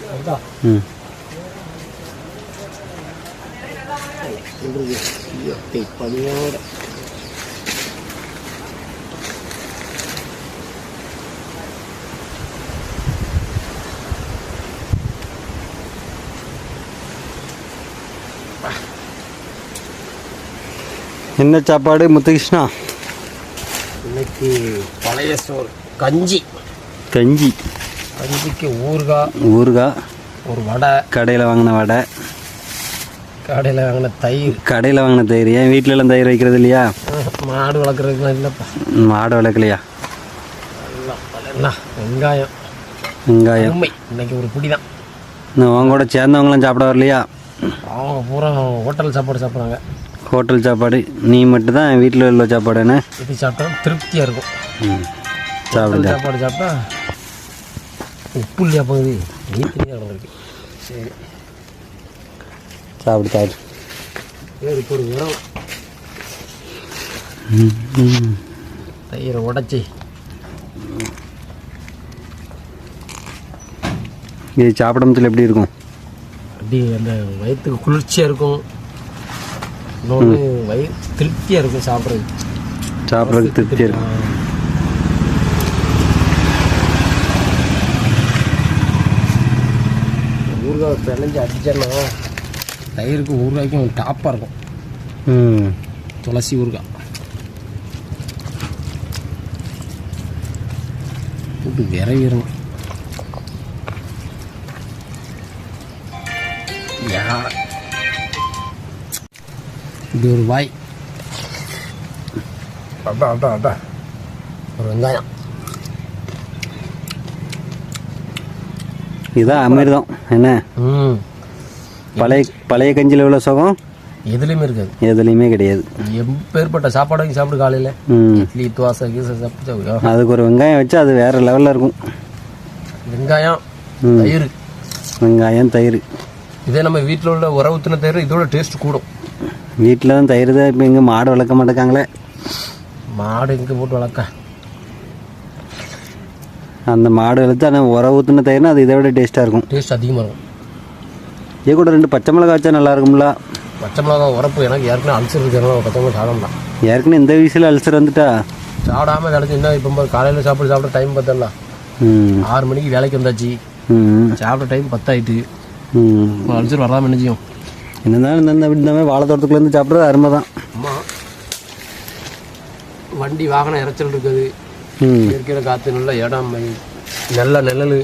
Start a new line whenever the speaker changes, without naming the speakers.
ம்
பதினோரு
என்ன சாப்பாடு முத்துகிருஷ்ணா?
இன்னைக்கு பழைய சோறு கஞ்சி. கஞ்சிக்கு ஊறுகாய், ஒரு வடை,
கடையில் வாங்கின வடை,
கடையில் வாங்கின தயிர்.
ஏன் வீட்டிலலாம் தயிர் வைக்கிறது இல்லையா?
மாடு வளர்க்குறதுக்குலாம் இல்லைப்பா.
மாடு வளர்க்கலையா?
என்ன வெங்காயம் இன்னைக்கு ஒரு பிடி தான்.
அவங்க கூட சேர்ந்தவங்களாம் சாப்பிட வரலையா?
அவங்க பூரா ஹோட்டல் சாப்பாடு சாப்பிட்றாங்க.
ஹோட்டல் சாப்பாடு. நீ மட்டும் தான் வீட்டில் உள்ள சாப்பாடு என்ன
இது சாப்பிட்டா திருப்தியாக இருக்கும்.
சாப்பிடு.
சாப்பாடு சாப்பிட்டா உப்பு இல்லையா பகுதி நீத்திரியாக நடந்திருக்கு. சரி
சாப்பிடு.
இதுக்கு ஒரு உரம் தயிரை உடச்சி
இது சாப்பிடத்துல எப்படி இருக்கும்?
அப்படி அந்த வயிற்றுக்கு குளிர்ச்சியாக இருக்கும். இன்னொன்று வயிறு திருப்தியாக இருக்கும். சாப்பிட்றதுக்கு
திருப்தியாக இருக்கும்.
ஊறுகாய் பிணைஞ்சு அடிச்சேன்னா தயிருக்கு ஊறுகாய்க்கும் டாப்பாக இருக்கும். துளசி ஊறுகாய் போட்டு விரைவிடணும். இப்படி ஒரு வாய் ஒரு வெங்காயம்.
இதுதான் அமிர்தம் என்ன? பழைய கஞ்சியில் உள்ள சுகம்
எதுலேயுமே இருக்காது.
எதுலேயுமே கிடையாது.
எப்பேற்பட்ட சாப்பாடு சாப்பிடு. காலையில் இட்லி தோசை கீசை சாப்பிட்டு
அதுக்கு ஒரு வெங்காயம் வச்சு அது வேற லெவலில் இருக்கும். வெங்காயம் தயிர்
இதே நம்ம வீட்டில் உள்ள உறவுத்தின தயிர் இதோட டேஸ்ட் கூடும்.
வீட்டில் தான் தயிர் தான். இப்போ இங்கே மாடு வளர்க்க மாட்டேங்காங்களே.
மாடு எங்கே போட்டு வளர்க்க?
அந்த மாடு வளர்த்து அந்த உரம் ஊற்றின தயிர்னா அது இதை விட டேஸ்ட்டாக இருக்கும்.
டேஸ்ட் அதிகமாக இருக்கும்.
இதே கூட 2 பச்சை மிளகா வச்சா நல்லா இருக்கும்ல?
பச்சை மிளகா உரப்பு. எனக்கு ஏற்கனவே அல்சர் இருக்கிறனால பச்சை மிளகா சாப்பிடலாம்.
ஏற்கனவே இந்த வயசில் அல்சர் வந்துட்டா
சாப்பிடாமல் கிடச்சி. என்ன இப்போ காலையில் சாப்பிட டைம் பார்த்தலாம். 6 மணிக்கு வேலைக்கு வந்தாச்சு. சாப்பிட டைம் 10 ஆகிட்டு. அல்சர் வராமல் என்ன செய்யும்?
என்னதான் இந்த மாதிரி வாழை தோட்டத்துக்குள்ளேருந்து சாப்பிட்றது அருமை தான்.
ஆமாம். வண்டி வாகனம் இறைச்சல் இருக்குது. இயற்கையில் காற்று நல்ல இடம் நல்ல நிழல்.